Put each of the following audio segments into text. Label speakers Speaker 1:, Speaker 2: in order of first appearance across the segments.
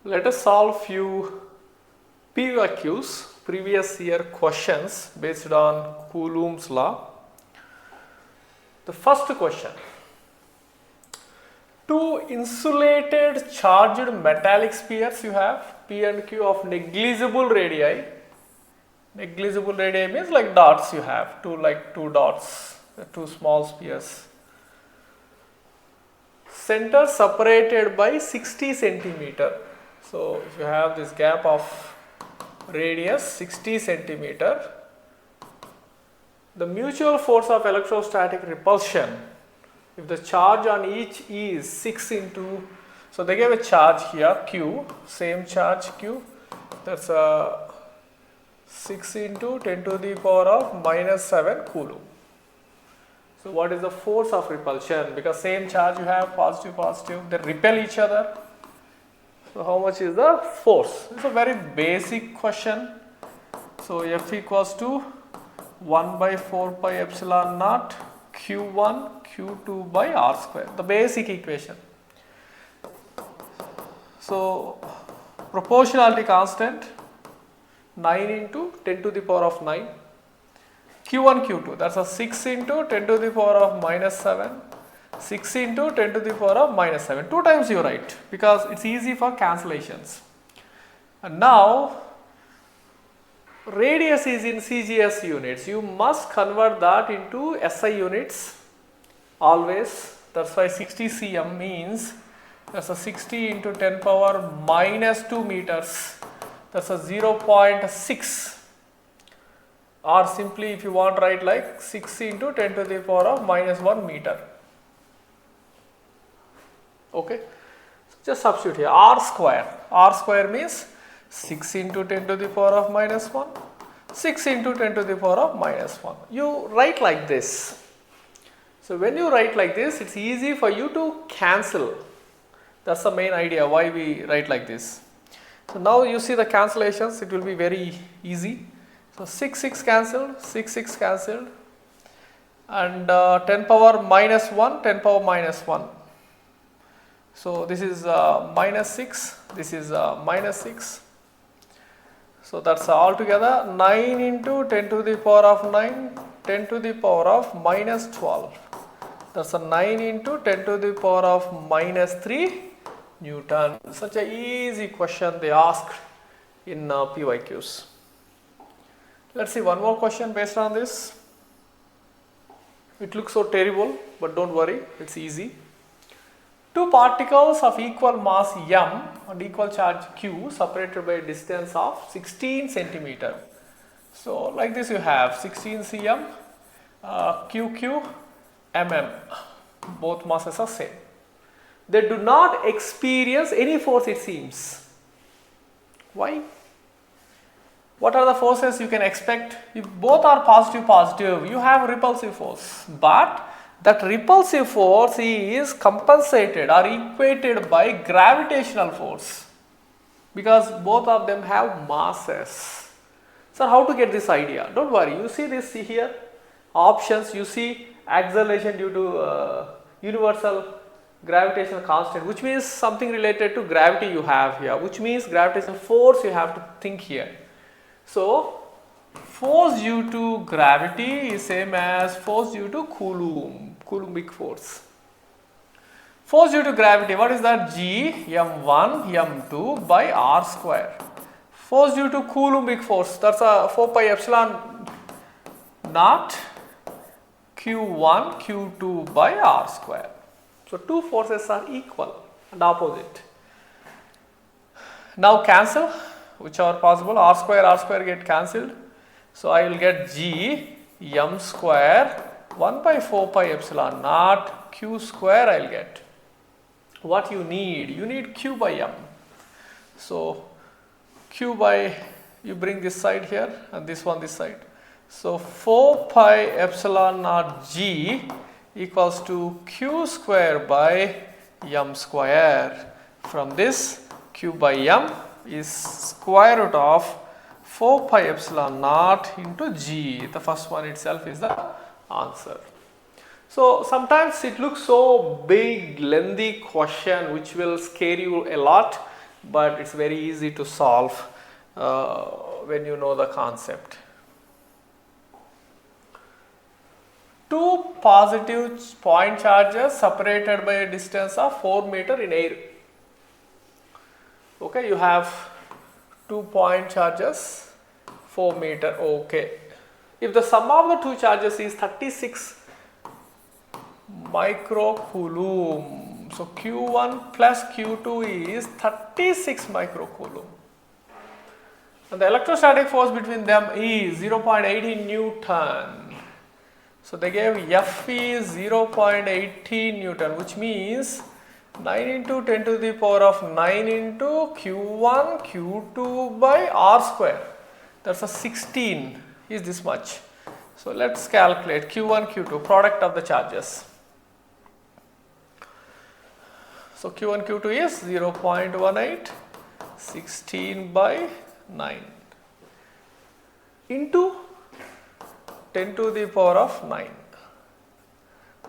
Speaker 1: Let us solve few PYQs, previous year questions based on Coulomb's law. The first question. Two insulated charged metallic spheres you have, P and Q of negligible radii. Negligible radii means like dots you have, two dots, two small spheres. Center separated by 60 centimeter. So if you have this gap of radius 60 centimeter, the mutual force of electrostatic repulsion, if the charge on each is 6 into, so they gave a charge here Q, same charge Q, that's a 6 into 10 to the power of minus 7 Coulomb. So what is the force of repulsion? Because same charge you have, positive, positive, they repel each other. So how much is the force? It's a very basic question. So F equals to 1 by 4 pi epsilon naught Q1 Q2 by R square, the basic equation. So proportionality constant 9 into 10 to the power of 9. Q1 Q2, that's a 6 into 10 to the power of minus 7. 6 into 10 to the power of minus 7. 2 times you write because it's easy for cancellations. And now radius is in CGS units. You must convert that into SI units always. That's why 60 cm means that's a 60 into 10 power minus 2 meters. That's a 0.6. Or simply if you want write like 6 into 10 to the power of minus 1 meter. Okay, just substitute here R square. R square means 6 into 10 to the power of minus 1, 6 into 10 to the power of minus 1. You write like this. So when you write like this, it's easy for you to cancel. That's the main idea why we write like this. So now you see the cancellations, it will be very easy. So 6 cancelled, 6 cancelled, and 10 power minus 1, 10 power minus 1. So this is minus 6, this is minus 6. So that's altogether 9 into 10 to the power of 9, 10 to the power of minus 12. That's a 9 into 10 to the power of minus 3 Newton. Such a easy question they asked in PYQs. Let's see one more question based on this. It looks so terrible, but don't worry, it's easy. Two particles of equal mass m and equal charge q separated by a distance of 16 centimeter. So like this you have 16 cm, qq, mm, both masses are same. They do not experience any force it seems. Why? What are the forces you can expect? If both are positive, you have repulsive force. But that repulsive force is compensated or equated by gravitational force because both of them have masses. So how to get this idea? Don't worry, you see this here, options, you see acceleration due to universal gravitational constant, which means something related to gravity you have here, which means gravitational force you have to think here. So force due to gravity is same as force due to Coulombic force. Force due to gravity, what is that? G m1 m2 by r square. Force due to Coulombic force, that's a 4 pi epsilon naught q1 q2 by r square. So two forces are equal and opposite. Now cancel whichever possible, r square get cancelled. So I will get g m square 1 by 4 pi epsilon naught q square I will get. What you need q by m. So q by, you bring this side here and this one this side. So 4 pi epsilon naught g equals to q square by m square. From this q by m is square root of 4 pi epsilon naught into g. The first one itself is the answer. So sometimes it looks so big, lengthy question which will scare you a lot. but it's very easy to solve when you know the concept. Two positive point charges separated by a distance of 4 meters in air. Okay, you have 2 point charges, 4 meters. Okay. If the sum of the two charges is 36 microcoulomb, so Q1 plus Q2 is 36 microcoulomb. And the electrostatic force between them is 0.80 Newton. So they gave F is 0.80 Newton, which means 9 into 10 to the power of 9 into Q1 Q2 by R square. That's a 16 is this much. So let's calculate Q1 Q2 product of the charges. So Q1 Q2 is 0.18 16 by 9 into 10 to the power of 9.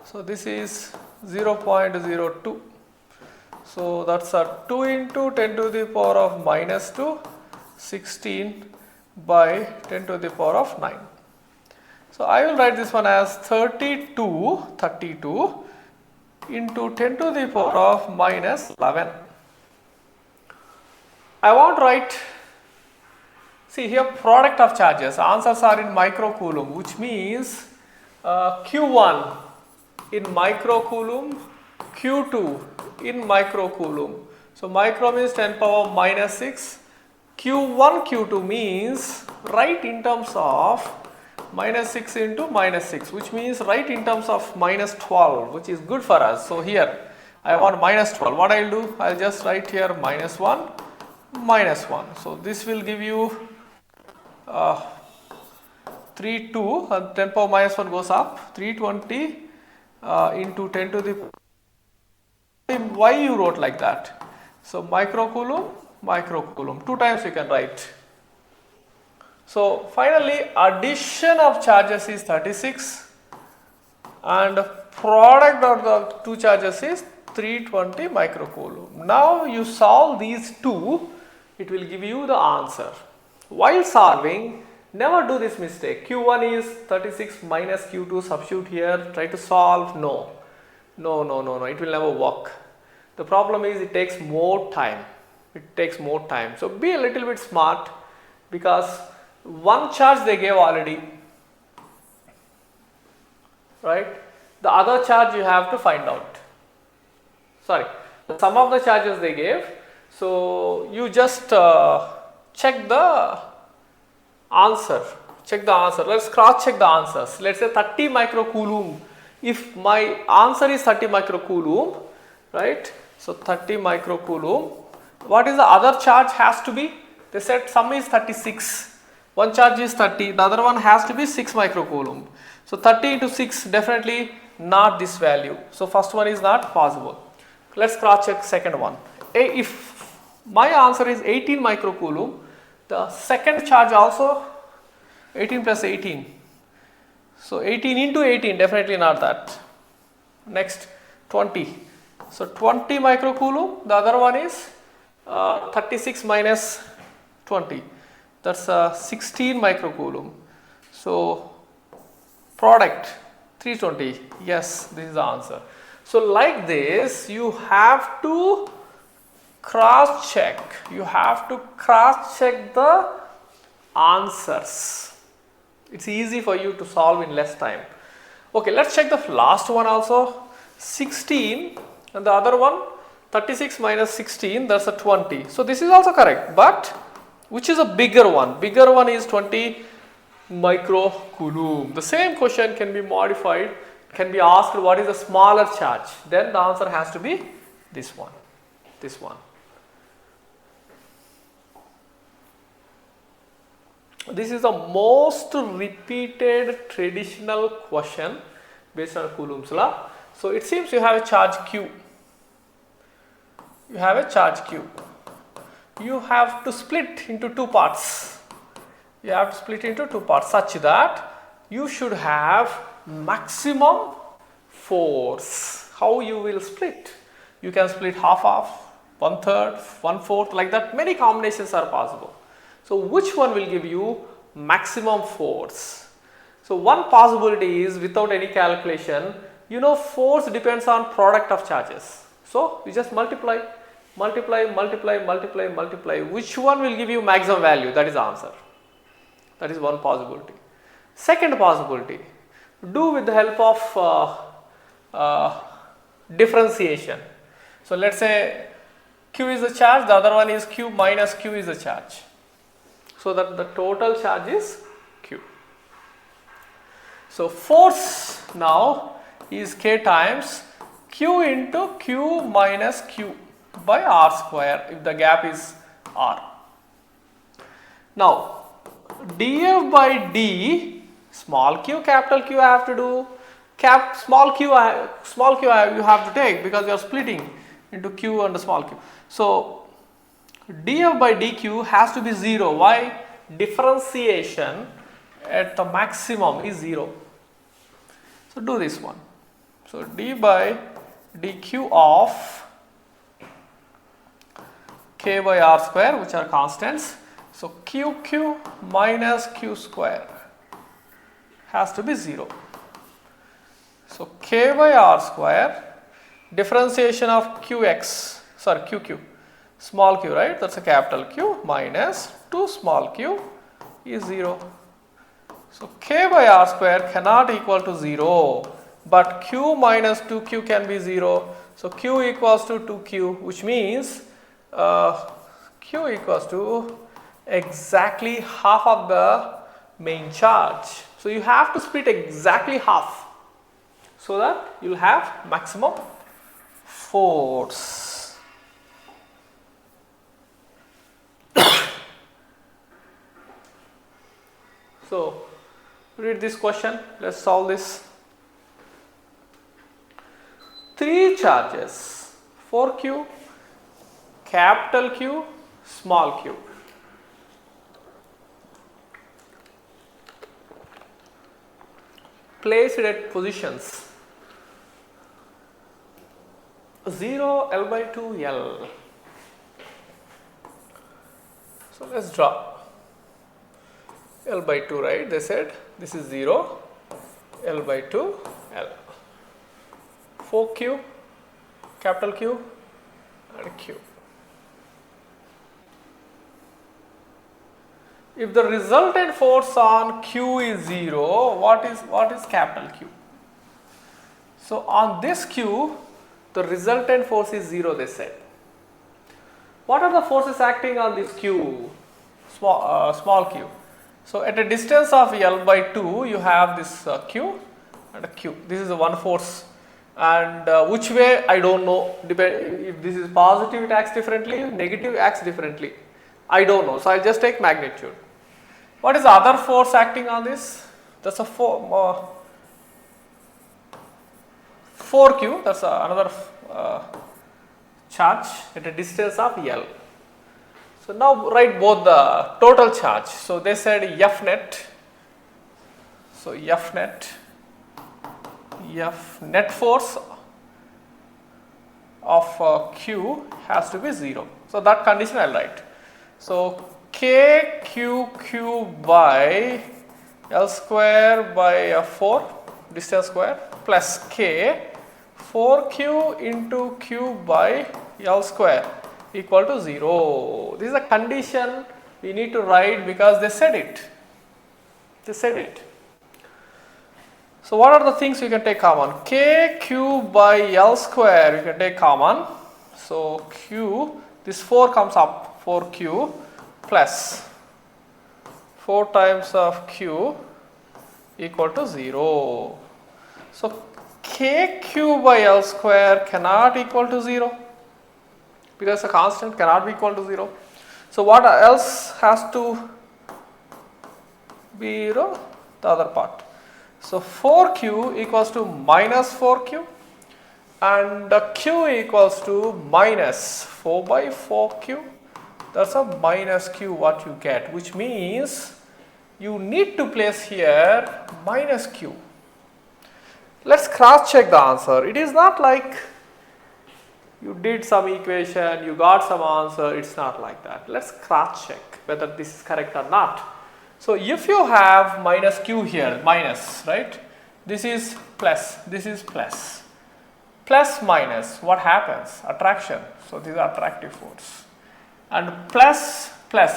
Speaker 1: So this is 0.02. So that's a 2 into 10 to the power of minus 2, 16 by 10 to the power of 9. So I will write this one as 32 into 10 to the power of minus 11. I want to write, see here, product of charges, answers are in microcoulomb, which means Q1 in microcoulomb, Q2 in microcoulomb. So micro means 10 power minus 6, Q1 Q2 means write in terms of minus 6 into minus 6, which means write in terms of minus 12, which is good for us. So here I want minus 12. What I will do? I will just write here minus 1, minus 1. So this will give you 3, 2, and 10 power minus 1 goes up, 320 into 10 to the, why you wrote like that? So microcoulomb, microcoulomb, 2 times you can write. So finally addition of charges is 36 and product of the two charges is 320 microcoulomb. Now you solve these two, it will give you the answer. While solving, never do this mistake. Q1 is 36 minus Q2, substitute here, try to solve. No, it will never work. The problem is it takes more time. So be a little bit smart, because one charge they gave already, right? The other charge you have to find out. Sorry, the sum of the charges they gave. So you just check the answer. Let's cross check the answers. Let's say 30 microcoulomb. If my answer is 30 microcoulomb, right? So 30 microcoulomb. What is the other charge has to be? They said sum is 36. One charge is 30, the other one has to be 6 microcoulomb. So 30 into 6, definitely not this value. So first one is not possible. Let's cross check second one. If my answer is 18 microcoulomb, the second charge also 18 plus 18. So 18 into 18, definitely not that. Next 20. So 20 microcoulomb, the other one is 36 minus 20. That's 16 microcoulomb. So product 320. Yes, this is the answer. So like this, you have to cross check. You have to cross check the answers. It's easy for you to solve in less time. Okay, let's check the last one also. 16 and the other one 36 minus 16, that's a 20. So this is also correct, but which is a bigger one? Bigger one is 20 microcoulomb. The same question can be modified, can be asked what is the smaller charge. Then the answer has to be this one. This one. This is the most repeated traditional question based on Coulomb's law. So it seems you have a charge Q. You have a charge Q. You have to split into two parts. You have to split into two parts such that you should have maximum force. How you will split? You can split half, 1/3, 1/4, like that. Many combinations are possible. So which one will give you maximum force? So one possibility is without any calculation, you know force depends on product of charges. So you just multiply. Which one will give you maximum value? That is the answer. That is one possibility. Second possibility, do with the help of differentiation. So let's say Q is the charge, the other one is Q minus Q is the charge. So that the total charge is Q. So force now is K times Q into Q minus Q by R square if the gap is R. Now dF by D, small q capital Q I have to do, small q you have to take because you are splitting into Q and small q. So dF by dQ has to be 0. Why? Differentiation at the maximum is 0. So do this one. So d by dQ of K by R square, which are constants. So QQ minus Q square has to be 0. So K by R square, differentiation of QQ, small q, right? That's a capital Q minus 2 small q is 0. So K by R square cannot equal to 0, but Q minus 2Q can be 0. So Q equals to 2Q, which means Q equals to exactly half of the main charge. So you have to split exactly half so that you will have maximum force. So read this question, let's solve this. 3 charges, 4Q, capital Q, small q. Placed at positions 0, L by 2, L. So let's draw L by 2, right? They said this is 0, L by 2, L. 4Q, capital Q and Q. If the resultant force on Q is 0, what is capital Q? So on this Q, the resultant force is 0, they said. What are the forces acting on this Q, small q? So at a distance of L by 2, you have this Q and a Q. This is the one force, and which way I don't know. If this is positive, it acts differently. Negative acts differently. I don't know. So I'll just take magnitude. What is the other force acting on this? That's a 4Q. That's another charge at a distance of L. So now write both the total charge. So they said F net. So F net force of Q has to be 0. So that condition I will write. So KQQ by L square by 4 distance square plus K 4Q into Q by L square equal to 0. This is a condition we need to write because they said it. So what are the things you can take common? KQ by L square you can take common. So Q, this 4 comes up, 4Q plus 4 times of Q equal to 0. So KQ by L square cannot equal to 0 because a constant cannot be equal to 0. So what else has to be 0? The other part. So 4Q equals to minus 4Q and Q equals to minus 4 by 4Q. That's a minus Q what you get, which means you need to place here minus Q. Let's cross check the answer. It is not like you did some equation, you got some answer. It's not like that. Let's cross check whether this is correct or not. So if you have minus q here, minus, right? This is plus, this is plus. Plus minus, what happens? Attraction. So these are attractive force. And plus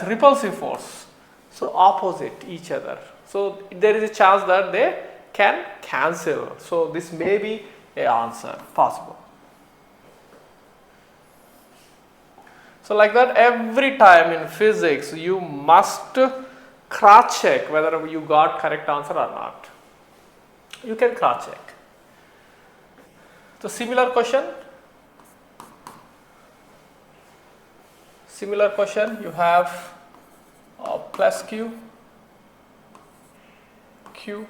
Speaker 1: repulsive force. So opposite each other. So there is a chance that they can cancel. So this may be a answer possible. So like that, every time in physics you must cross check whether you got correct answer or not. You can cross check. So similar question. Similar question, you have plus q, q,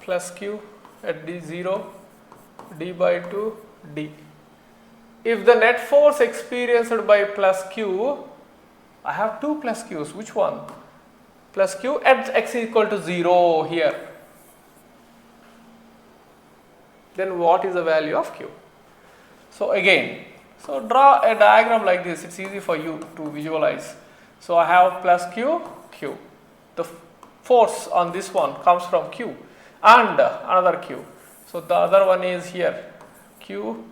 Speaker 1: plus q at d0, d by 2, d. If the net force experienced by plus q, I have two plus q's, which one? Plus q at x is equal to 0 here. Then what is the value of q? So again, so draw a diagram like this, it's easy for you to visualize. So I have plus q, q. The force on this one comes from q and another q. So the other one is here, q,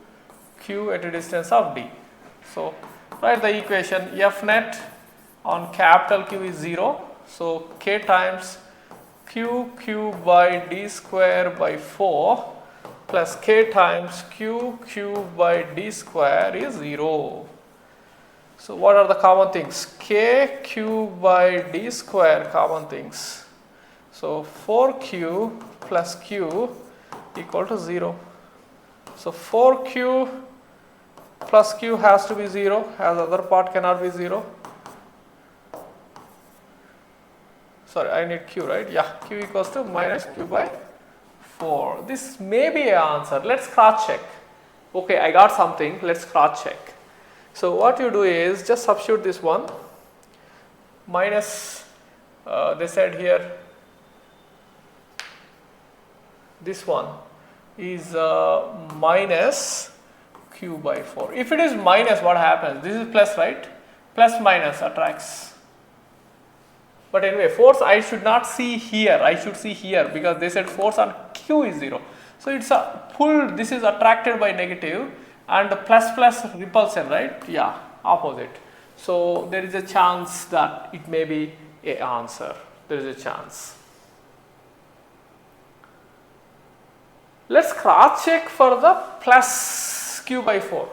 Speaker 1: q at a distance of d. So write the equation, F net on capital Q is 0. So k times q by d square by 4 plus k times q by d square is 0. So what are the common things? K q by d square common things. So 4q plus q equal to 0. So 4q plus q has to be 0, as other part cannot be 0. Sorry, I need q, right? Yeah, q equals to minus q by 4. This may be an answer. Let's cross check. Okay, I got something. Let's cross check. So what you do is just substitute this one. Minus, they said here, this one is minus q by 4. If it is minus, what happens? This is plus, right? Plus minus attracts. But anyway, force I should not see here, I should see here, because they said force on q is 0. So it's a pull, this is attracted by negative, and plus repulsion, right? Yeah, opposite. So there is a chance that it may be a answer. There is a chance. Let's cross check for the plus q by 4.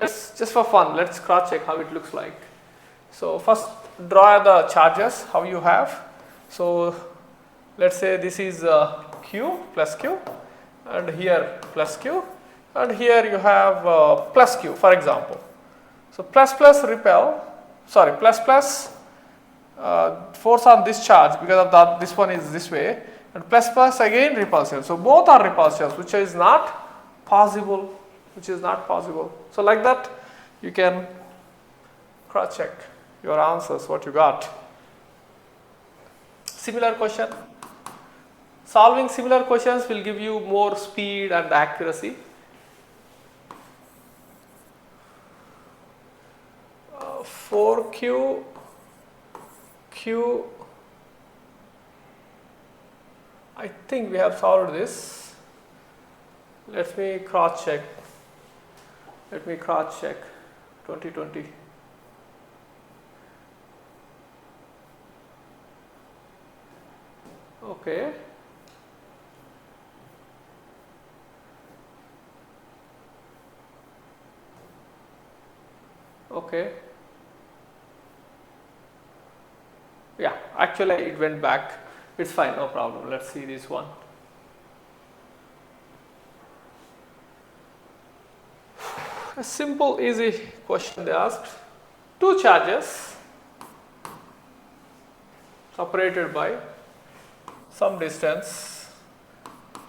Speaker 1: Just for fun, let's cross check how it looks like. So first draw the charges how you have. So let's say this is q plus q, and here plus q, and here you have plus q, for example. So plus repel, sorry, plus force on this charge, because of that this one is this way, and plus again repulsion. So both are repulsions, which is not possible, So like that you can cross check your answers, what you got. Similar question. Solving similar questions will give you more speed and accuracy. 4q, q, I think we have solved this. Let me cross check. 2020. Okay. Okay. Yeah, actually it went back. It's fine, no problem. Let's see this one. A simple, easy question they asked. Two charges separated by some distance,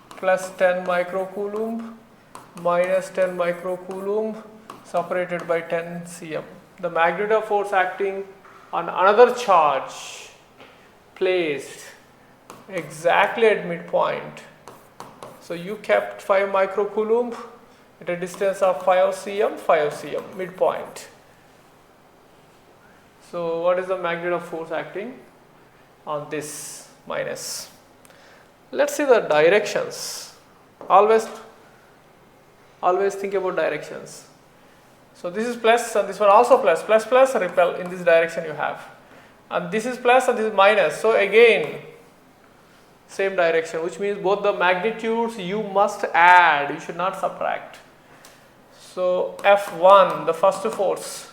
Speaker 1: plus 10 microcoulomb, minus 10 microcoulomb, separated by 10 cm. The magnitude of force acting on another charge placed exactly at midpoint. So you kept 5 microcoulomb, at a distance of 5 cm, midpoint. So what is the magnitude of force acting on this minus? Let's see the directions. Always think about directions. So this is plus and this one also plus, repel in this direction you have. And this is plus and this is minus. So again, same direction, which means both the magnitudes you must add, you should not subtract. So F1, the first force,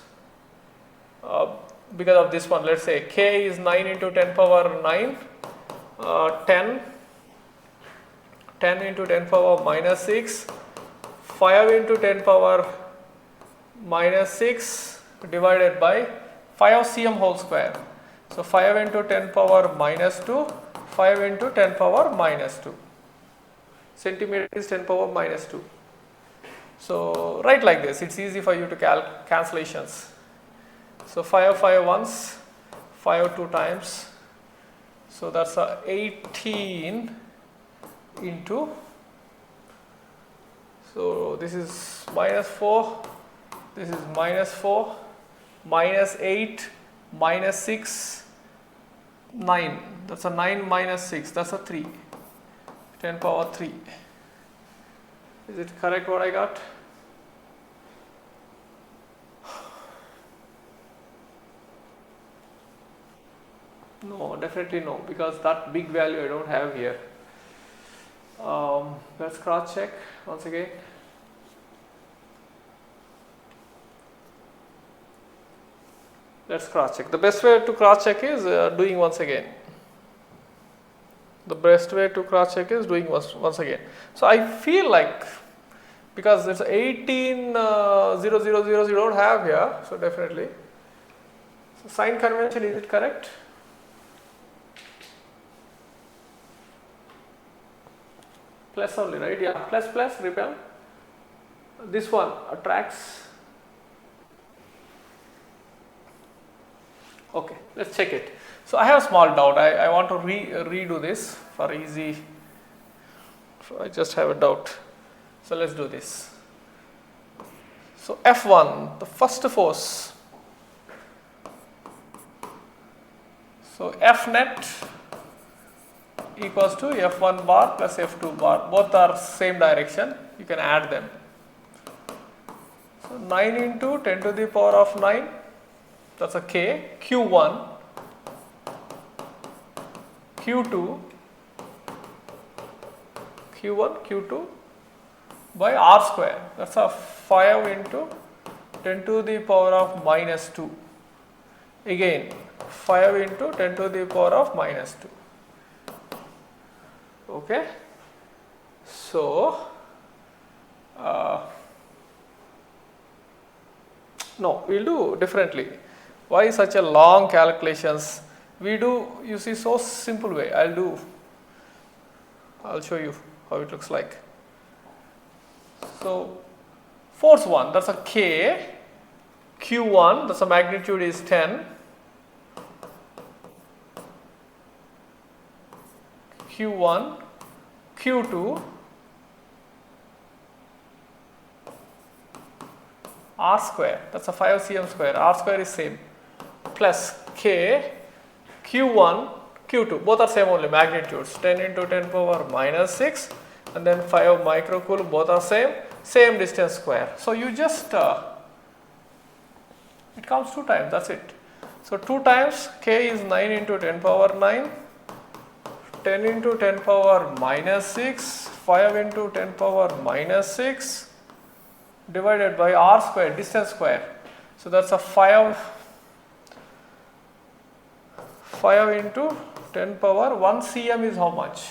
Speaker 1: because of this one, let's say K is 9 into 10 power 9, 10 into 10 power minus 6, 5 into 10 power minus 6 divided by 5 cm whole square. So 5 into 10 power minus 2, 5 into 10 power minus 2. Centimeter is 10 power minus 2. So write like this, it's easy for you to cancellations. So 5 once, 5 two times. So that's 18 into, so this is minus 4, this is minus 4, minus 8, minus 6, 9. That's a 9 minus 6, that's a 3. 10 power 3. Is it correct what I got? No, definitely no, because that big value I don't have here. Let's cross check once again. Let's cross check. The best way to cross check is doing once again. The best way to cross check is doing once again. So I feel like, because it's 18,000 you don't have here, so definitely. So sign convention, is it correct? Plus only, right? Yeah, plus repel. This one attracts. Okay, let's check it. So I have a small doubt. I want to redo this for easy. So I just have a doubt. So let's do this. So F1, the first force. So F net equals to F1 bar plus F2 bar. Both are same direction. You can add them. So 9 into 10 to the power of 9. That's a K. Q1, Q2, Q2 by R square. That's a 5 into 10 to the power of minus 2. Again 5 into 10 to the power of minus 2. Okay. So no, we'll do differently. Why such a long calculations? We do, you see, so simple way. I'll show you how it looks like. So force 1, that's a K. Q1, that's a magnitude is 10. Q1, Q2, R square, that's a 5 cm square, R square is same, plus K, Q1, Q2, both are same only magnitudes, 10 into 10 power minus 6 and then 5 microcoulomb, both are same distance square. So you just, it comes 2 times, that's it. So 2 times K is 9 into 10 power 9, 10 into 10 power minus 6, 5 into 10 power minus 6 divided by R square, distance square. So that's a 5 into 10 power, 1 cm is how much?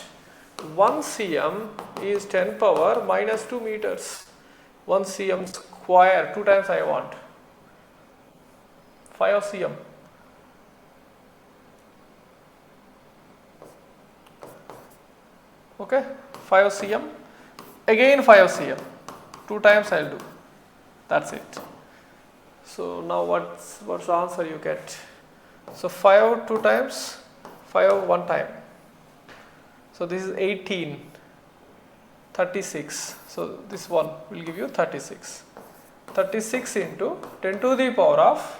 Speaker 1: 1 cm is 10 power minus 2 meters. 1 cm square, 2 times I want. 5 cm. Okay, 5 cm. Again 5 cm. 2 times I'll do. That's it. So now what's the answer you get? So 5 2 times, 5 1 time. So this is 18. 36. So this one will give you 36. 36 into 10 to the power of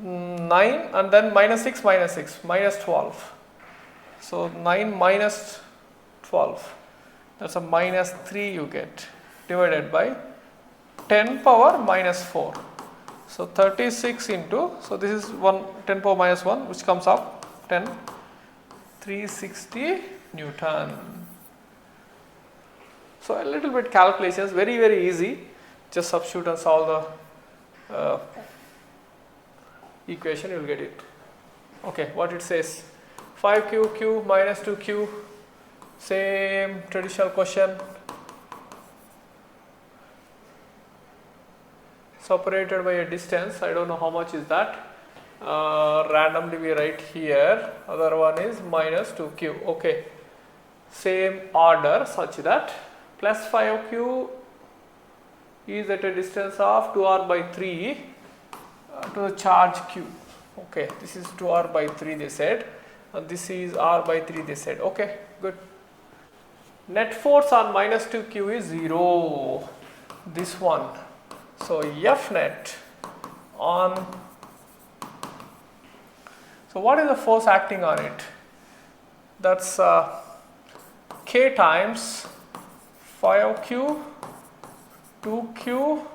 Speaker 1: 9 and then minus 6 minus 12. So 9 minus 12, that's a minus 3 you get, divided by 10 power minus 4. So 36 into, so this is 10 power minus 1, which comes up 10, 360 Newton. So a little bit calculations, very easy. Just substitute and solve the equation, you will get it. Okay, what it says, 5q q minus 2q, same traditional question, separated by a distance. I don't know how much is that, randomly we write here. Other one is minus 2q. Okay, same order such that plus 5q is at a distance of 2r by 3 to the charge q. Okay, this is 2r by 3 they said, and this is r by 3 they said. Okay, good. Net force on minus 2q is 0, this one. So F net on, so what is the force acting on it? That's K times 5q 2q,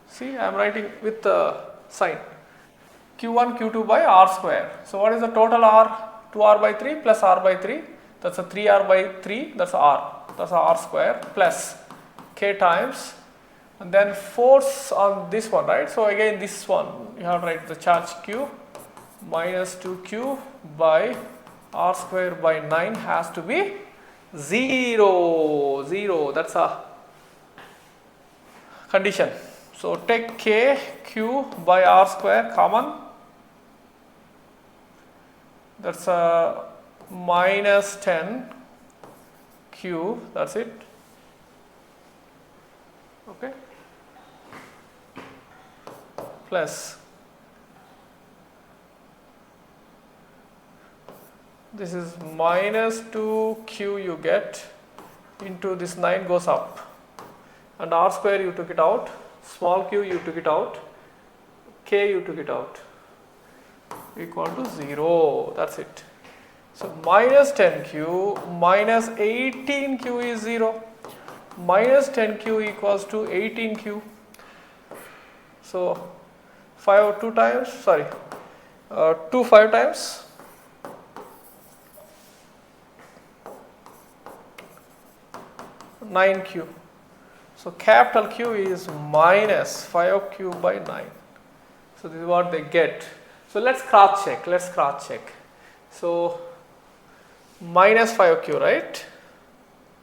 Speaker 1: see I am writing with the sign, q1 q2 by r square. So what is the total r? 2r by 3 plus r by 3, that's a 3r by 3, that's a r square, plus k times, and then force on this one, right? So again this one you have to write the charge q minus 2q by r square by 9 has to be 0, that's a condition. So take k q by r square common, that's a minus 10 q, that's it. Okay, plus this is minus 2q you get into this 9 goes up, and r square you took it out, small q you took it out, k you took it out, equal to 0, that's it. So minus 10q minus 18q is 0, minus 10q equals to 18q. So 5 2 times, sorry, 2 5 times, nine q. So capital Q is minus 5q by 9. So this is what they get. So let's cross check. So minus 5q, right?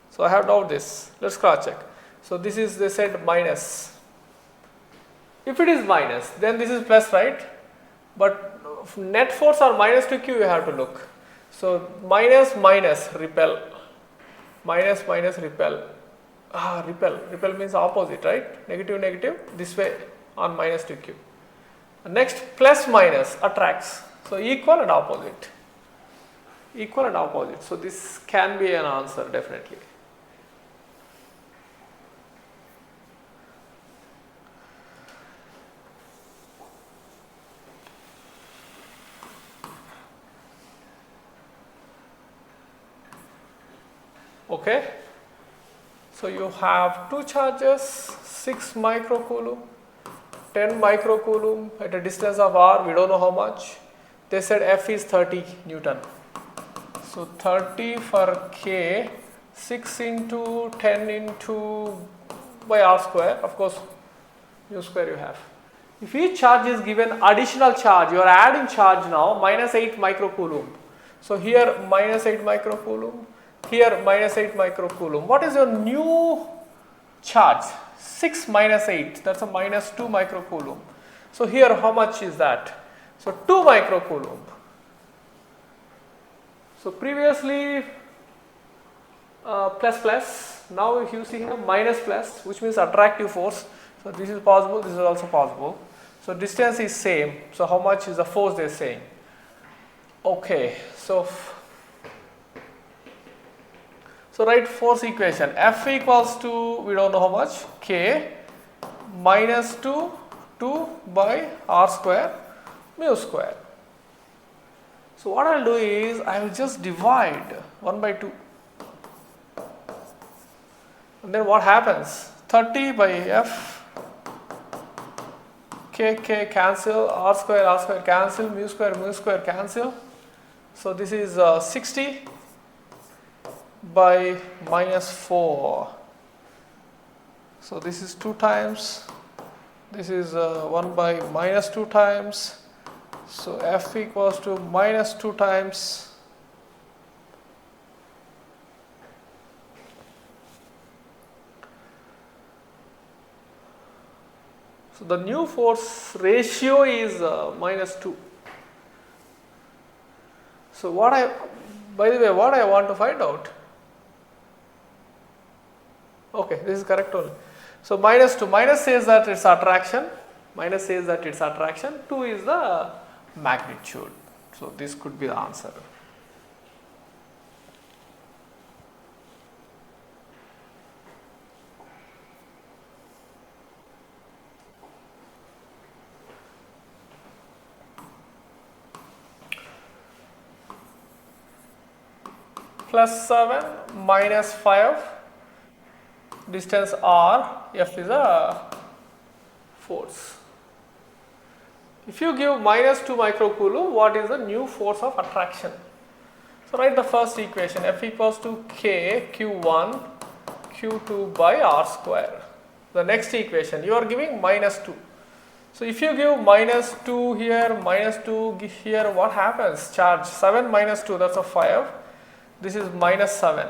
Speaker 1: So I have now this. Let's cross check. So this is, they said minus. If it is minus, then this is plus, right? But net force or minus 2q you have to look. So minus repel. Minus repel. Repel means opposite, right? Negative, this way on minus 2q. Next, plus minus attracts. So equal and opposite. So this can be an answer definitely. Okay. So you have two charges, 6 microcoulomb, 10 microcoulomb at a distance of r, we don't know how much. They said F is 30 Newton. So 30 for K, 6 into 10 into by r square, of course u square you have. If each charge is given additional charge, you are adding charge now, minus 8 microcoulomb. So here minus 8 microcoulomb, here minus 8 microcoulomb. What is your new charge? 6 minus 8, that's a minus 2 microcoulomb. So here how much is that? So 2 microcoulomb. So previously plus, now if you see here minus plus, which means attractive force. So this is possible, this is also possible. So distance is same. So how much is the force they are saying? Okay, so So write force equation. F equals to, we don't know how much, K minus 2 by R square mu square. So what I will do is I will just divide 1 by 2. And then what happens? 30 by F, K cancel, R square cancel, mu square cancel. So this is 60 by minus 4. So this is 2 times, this is 1 by minus 2 times. So F equals to minus 2 times so the new force ratio is minus 2. So by the way, what I want to find out? Okay, this is correct only. So minus 2, minus says that it's attraction, 2 is the magnitude. So this could be the answer. Plus 7 minus 5, distance R, F is a force. If you give minus 2 microcoulomb, what is the new force of attraction? So write the first equation, F equals to K Q1 Q2 by R square. The next equation, you are giving minus 2. So if you give minus 2 here, minus 2 here, what happens? Charge 7 minus 2, that's a 5. This is minus 7.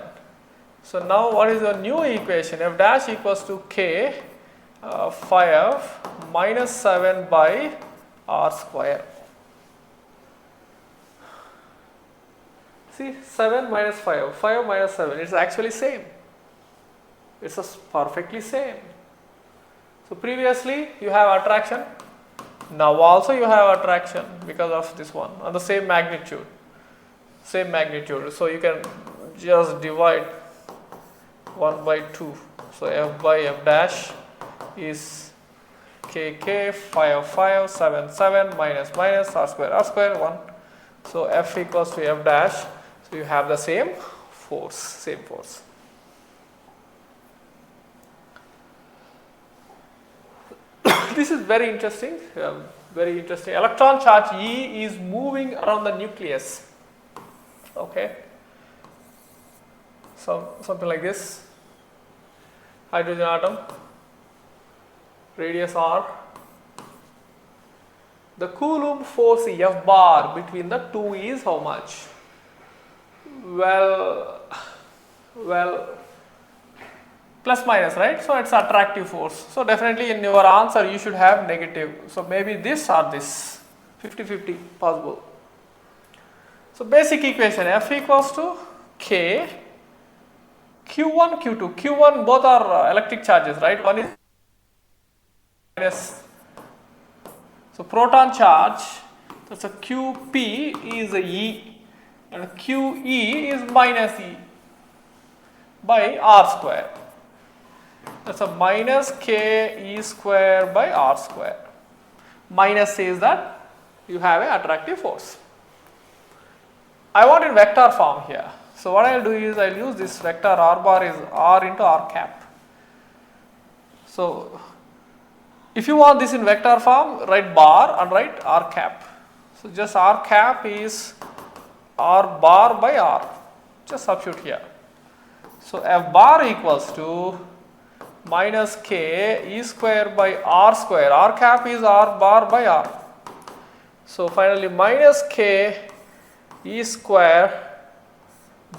Speaker 1: So now what is the new equation? F dash equals to K 5 minus 7 by R square. See, 7 minus 5, 5 minus 7, it's actually same. It's perfectly same. So previously you have attraction, now also you have attraction because of this one, and the same magnitude. So you can just divide 1 by 2. So F by F dash is K 5 7 minus R square 1. So F equals to F dash. So you have the same force. This is very interesting. Electron charge E is moving around the nucleus. Okay. So something like this. Hydrogen atom, radius R. The Coulomb force F bar between the two is how much? Well, plus minus, right? So it's attractive force. So definitely in your answer you should have negative. So maybe this or this, 50-50 possible. So basic equation, F equals to K Q1 Q2. Q1 both are electric charges, right? One is minus. So proton charge, that's a QP is a E and QE is minus E by R square. That's a minus K E square by R square. Minus says that you have an attractive force. I want in vector form here. So what I will do is I will use this vector R bar is R into R cap. So if you want this in vector form, write bar and write R cap. So just R cap is R bar by R. Just substitute here. So F bar equals to minus K E square by R square. R cap is R bar by R. So finally minus K E square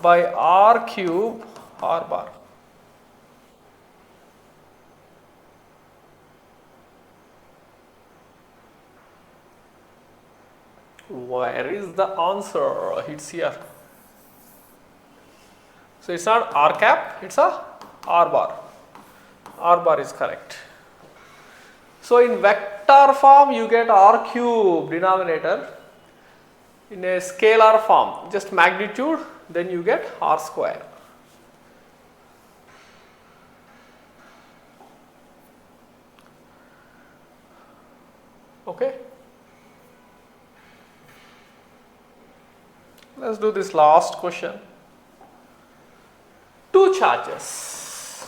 Speaker 1: by R cube R bar. Where is the answer? It's here. So it's not R cap, it's a R bar. R bar is correct. So in vector form you get R cube denominator. In a scalar form, just magnitude, then you get R square. Okay. Let's do this last question. Two charges,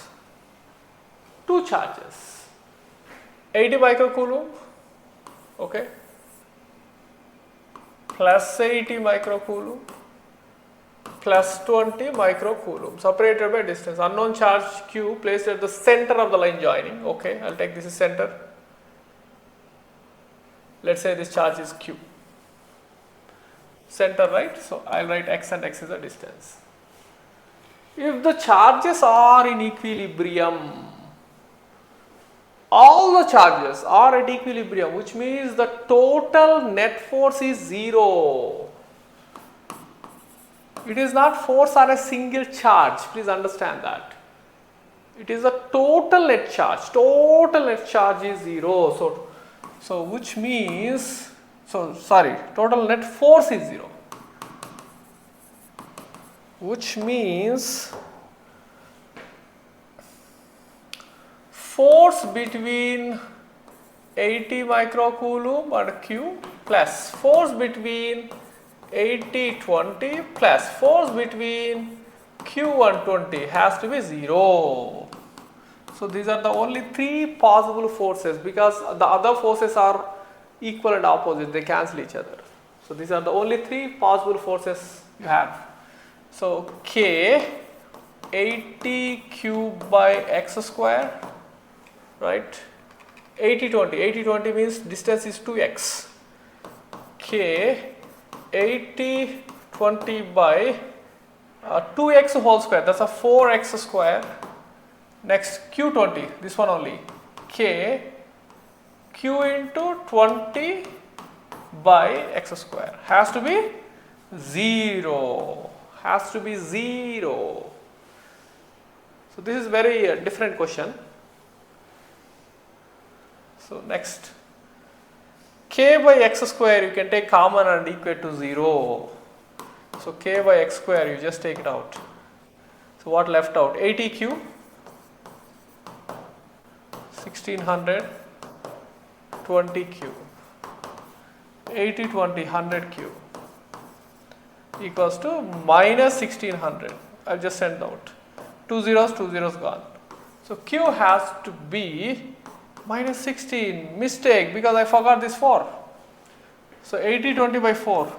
Speaker 1: 80 microcoulomb, okay, plus 80 microcoulomb, plus 20 microcoulomb, separated by distance. Unknown charge Q placed at the center of the line joining. Okay, I'll take this as center. Let's say this charge is Q. Center, right? So I'll write x and x is the distance. If the charges are in equilibrium, all the charges are at equilibrium, which means the total net force is 0. It is not force on a single charge, please understand that. It is a total net charge. Total net charge is 0. So which means, total net force is 0. Which means force between 80 microcoulomb and Q plus force between 80-20 plus force between Q and 20 has to be 0. So these are the only three possible forces, because the other forces are equal and opposite, they cancel each other. So these are the only three possible forces you have. So K 80 cube by x square, right? 80-20 means distance is 2x. K 80-20 by 2x whole square, that's a 4x square. Next Q20, this one only, K Q into 20 by x square has to be 0. Has to be 0. So this is very different question. So next, K by x square you can take common and equate to 0. So K by x square you just take it out. So what left out? 80 Q, 1600, 20 Q, 80, 20, 100 Q equals to minus 1600. I'll just send out 2 zeros gone. So Q has to be minus 16. Mistake, because I forgot this 4. So 80-20 by 4.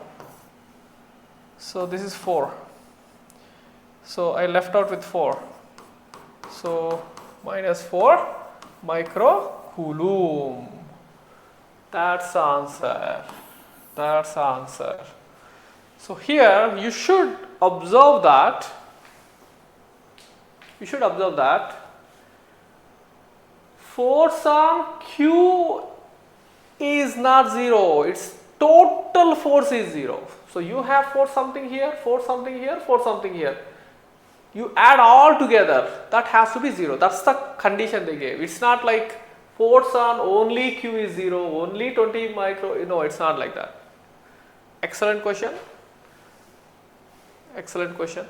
Speaker 1: So this is 4. So I left out with 4. So minus 4 microcoulomb. That's the answer. That's the answer. So here you should observe that. Force on Q is not 0. Its total force is 0. So you have force something here, force something here, force something here. You add all together, that has to be 0. That's the condition they gave. It's not like force on only Q is 0, only 20 micro, no, it's not like that. Excellent question. Excellent question.